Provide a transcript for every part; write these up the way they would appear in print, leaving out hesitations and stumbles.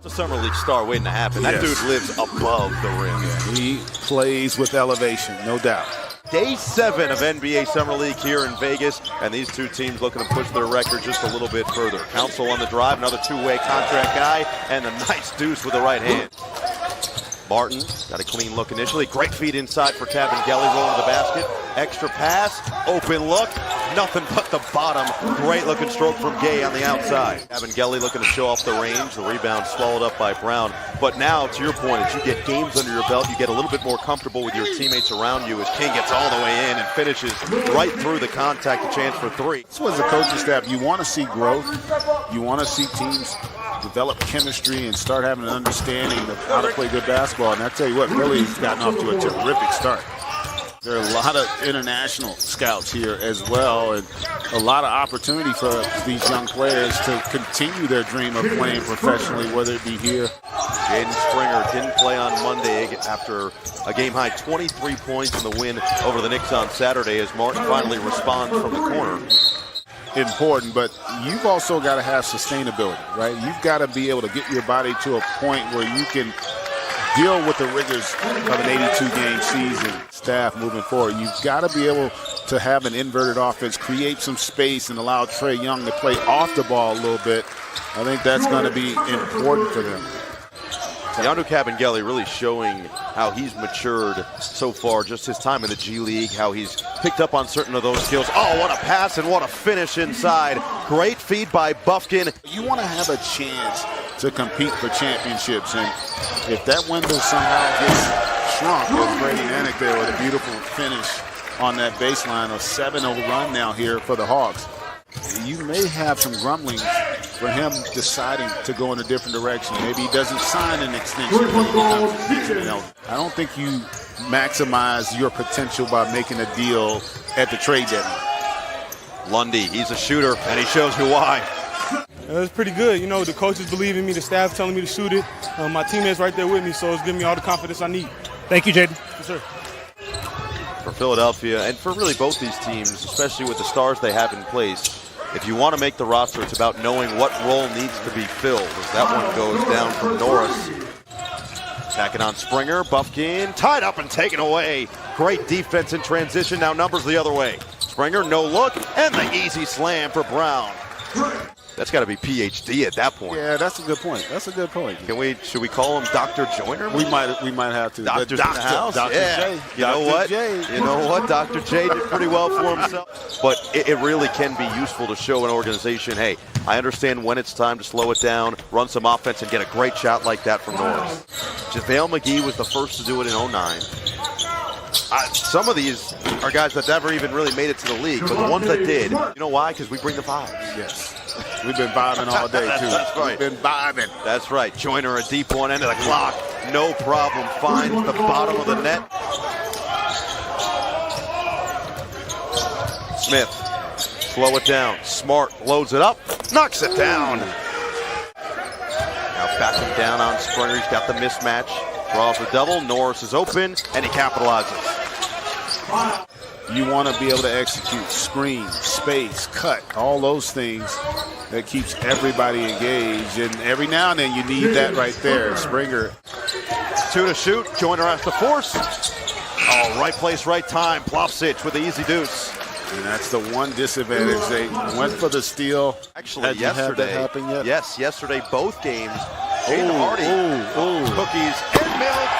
It's a Summer League star waiting to happen. That dude lives above the rim. Yeah, he plays with elevation, no doubt. Day 7 of NBA Summer League here in Vegas, and these two teams looking to push their record just a little bit further. Council on the drive, another two-way contract guy, and a nice deuce with the right hand. Martin got a clean look initially. Great feed inside for Kabengele, rolling to the basket. Extra pass, open look, nothing but the bottom. Great looking stroke from Gay on the outside. Kabengele looking to show off the range. The rebound swallowed up by Brown. But now, to your point, as you get games under your belt, you get a little bit more comfortable with your teammates around you as King gets all the way in and finishes right through the contact, a chance for 3. So as a coaching staff, you want to see growth. You want to see teams develop chemistry and start having an understanding of how to play good basketball. And I tell you what, Philly's gotten off to a terrific start. There are a lot of international scouts here as well, and a lot of opportunity for these young players to continue their dream of playing professionally, whether it be here. Jaden Springer didn't play on Monday after a game-high 23 points in the win over the Knicks on Saturday as Martin finally responds from the corner. Important, but you've also got to have sustainability, right? You've got to be able to get your body to a point where you can deal with the rigors of an 82-game season. Staff moving forward, you've got to be able to have an inverted offense, create some space, and allow Trae Young to play off the ball a little bit. I think that's going to be important for them. Mfiondu Kabengele really showing how he's matured so far, just his time in the G League, how he's picked up on certain of those skills. Oh, what a pass and what a finish inside. Great feed by Bufkin. You want to have a chance to compete for championships, and if that window somehow gets shrunk, as Brady Manek there with a beautiful finish on that baseline, a 7-0 run now here for the Hawks. You may have some grumblings for him deciding to go in a different direction. Maybe he doesn't sign an extension. I don't think you maximize your potential by making a deal at the trade deadline. Lundy, he's a shooter, and he shows you why. It's pretty good. You know, the coaches believe in me, the staff telling me to shoot it. My teammates right there with me, so it's giving me all the confidence I need. Thank you, Jaden. Yes, sir. For Philadelphia, and for really both these teams, especially with the stars they have in place, if you want to make the roster, it's about knowing what role needs to be filled. As that one goes down from Norris. Backing on Springer, Bufkin tied up and taken away. Great defense in transition, now numbers the other way. Springer, no look, and the easy slam for Brown. That's got to be PhD at that point. Yeah, that's a good point. That's a good point. Should we call him Dr. Joyner? We might have to. Doctor's in the house. Dr. Yeah. J. You know what? You know what? Dr. J did pretty well for himself. But it really can be useful to show an organization, hey, I understand when it's time to slow it down, run some offense, and get a great shot like that from Norris. JaVale McGee was the first to do it in 2009. Some of these are guys that never even really made it to the league, but the ones that did, you know why? Because we bring the vibes. Yes. We've been vibing all day, too. That's right. We've been vibing. That's right. Joyner, a deep one, end of the clock. No problem. Finds the bottom of the net. Smith, slow it down. Smart loads it up, knocks it down. Now backing down on Springer. He's got the mismatch. Draws the double. Norris is open, and he capitalizes. You want to be able to execute screen, space, cut, all those things that keeps everybody engaged. And every now and then you need that right there. Springer. 2 to shoot. Joyner has to force. Oh, right place, right time. Plopsich with the easy deuce. And that's the one disadvantage. They went for the steal. Actually, yesterday. Had that happen yet? Yes, yesterday, both games. Jaden Hardy, cookies and milk.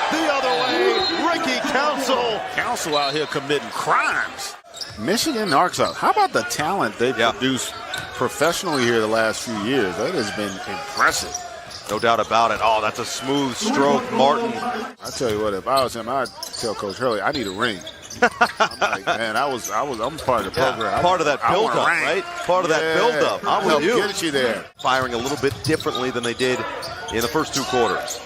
The other way, Ricky Council. Council out here committing crimes. Michigan, Arkansas. How about the talent they've produced professionally here the last few years? That has been impressive. No doubt about it. Oh, that's a smooth stroke, Martin. I tell you what, if I was him, I'd tell Coach Hurley, I need a ring. I'm like, man, I'm part of the program. Part of that build-up, right? Part of that build-up. I'm with you. Get you there. Firing a little bit differently than they did in the first 2 quarters.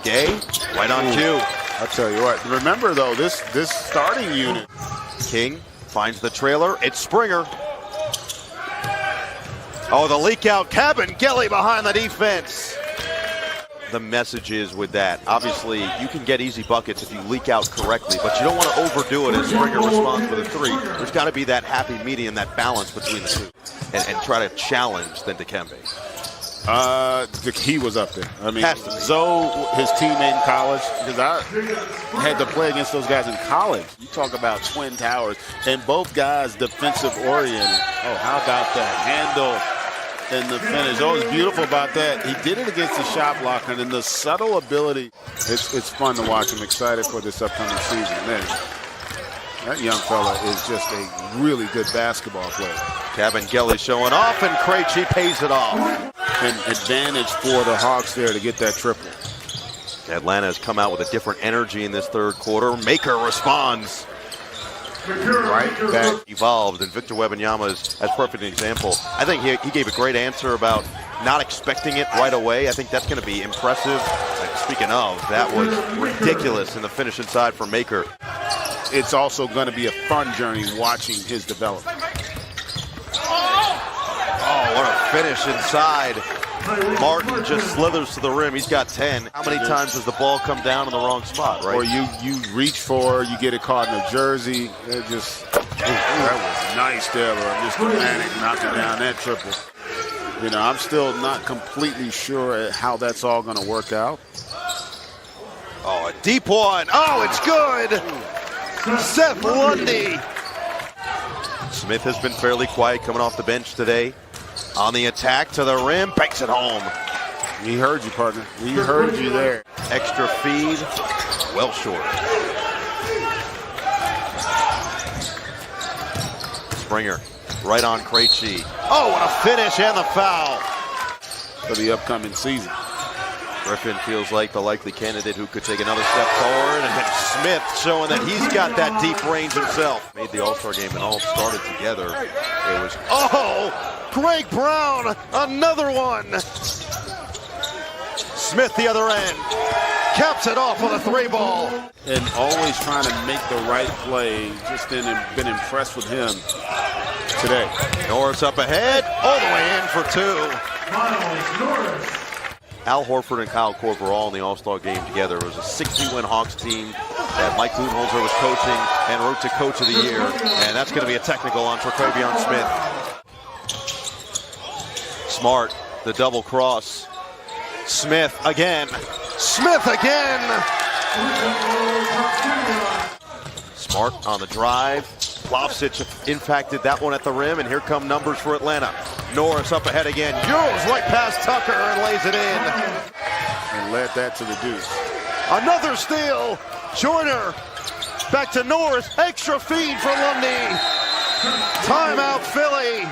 Gay, right on cue. I tell you what. Remember though, this starting unit. King finds the trailer. It's Springer. Oh, the leak out. Kabengele behind the defense. The message is with that, obviously, you can get easy buckets if you leak out correctly, but you don't want to overdo it as Springer responds with a 3. There's got to be that happy medium, that balance between the two, and try to challenge then Dikembe. He was up there. I mean, Has to be. Zoe, his teammate in college, because I had to play against those guys in college. You talk about twin towers, and both guys defensive oriented. Oh, how about that handle and the finish? Oh, it's beautiful about that. He did it against the shot blocker, and the subtle ability. It's fun to watch. I'm excited for this upcoming season. Man, that young fella is just a really good basketball player. Kabengele showing off, and Krejci pays it off. An advantage for the Hawks there to get that triple. Atlanta has come out with a different energy in this third quarter. Maker responds. Right back. Evolved, and Victor Wembanyama is a perfect example. I think he gave a great answer about not expecting it right away. I think that's going to be impressive. And speaking of, that was ridiculous in the finish inside for Maker. It's also going to be a fun journey watching his development. Oh, what a finish inside. Martin just slithers to the rim. He's got 10. How many times does the ball come down in the wrong spot, right? Or you reach for, you get it caught in a jersey. It just, that was nice there, Mr. Manic knocking down that triple. You know, I'm still not completely sure how that's all going to work out. Oh, a deep one. Oh, it's good. Seth Lundy. Smith has been fairly quiet coming off the bench today. On the attack to the rim, banks it home. He heard you, partner. He heard you there. Extra feed, well short. Springer, right on Krejci. Oh, what a finish and the foul. For the upcoming season. Griffin feels like the likely candidate who could take another step forward, and then Smith showing that he's got that deep range himself. Made the All-Star game and all started together. It was, oh, Greg Brown, another one. Smith the other end, caps it off with a 3-ball. And always trying to make the right play. Just been impressed with him today. Norris up ahead, all the way in for 2. Al Horford and Kyle Korver all in the All-Star game together. It was a 60-win Hawks team that Mike Budenholzer was coaching and wrote to Coach of the Year. And that's going to be a technical on Terquavion Smith. Smart, the double cross. Smith again. Smith again! Smart on the drive. Plavsic impacted that one at the rim, and here come numbers for Atlanta. Norris up ahead again. Euros right past Tucker and lays it in. And led that to the deuce. Another steal. Joyner back to Norris. Extra feed for Lundy. Timeout, Philly.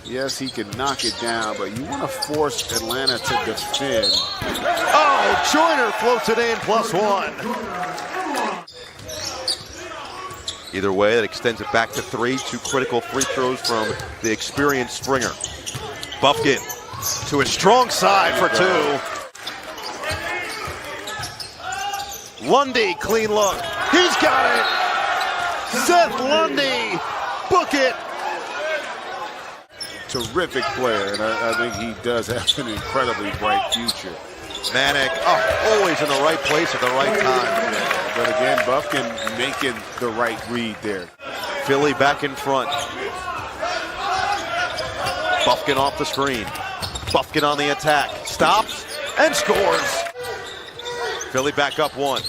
Yes, he can knock it down, but you want to force Atlanta to defend. Oh, Joyner floats it in, +1. Either way, that extends it back to 3. 2 critical free throws from the experienced Springer. Buffkin to his strong side for 2. Lundy, clean look. He's got it. Seth Lundy, book it. Terrific player, and I think he does have an incredibly bright future. Manic, always in the right place at the right time. But again, Buffkin making the right read there. Philly back in front. Buffkin off the screen. Buffkin on the attack. Stops and scores. Philly back up 1.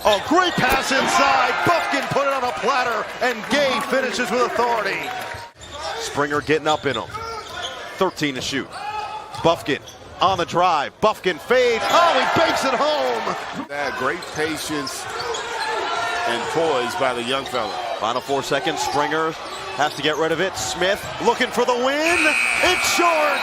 Oh, great pass inside. Buffkin put it on a platter, and Gay finishes with authority. Springer getting up in him. 13 to shoot. Buffkin on the drive. Buffkin fade. Oh, he banks it home. That great patience and poise by the young fella. Final 4 seconds. Springer has to get rid of it. Smith looking for the win. It's short.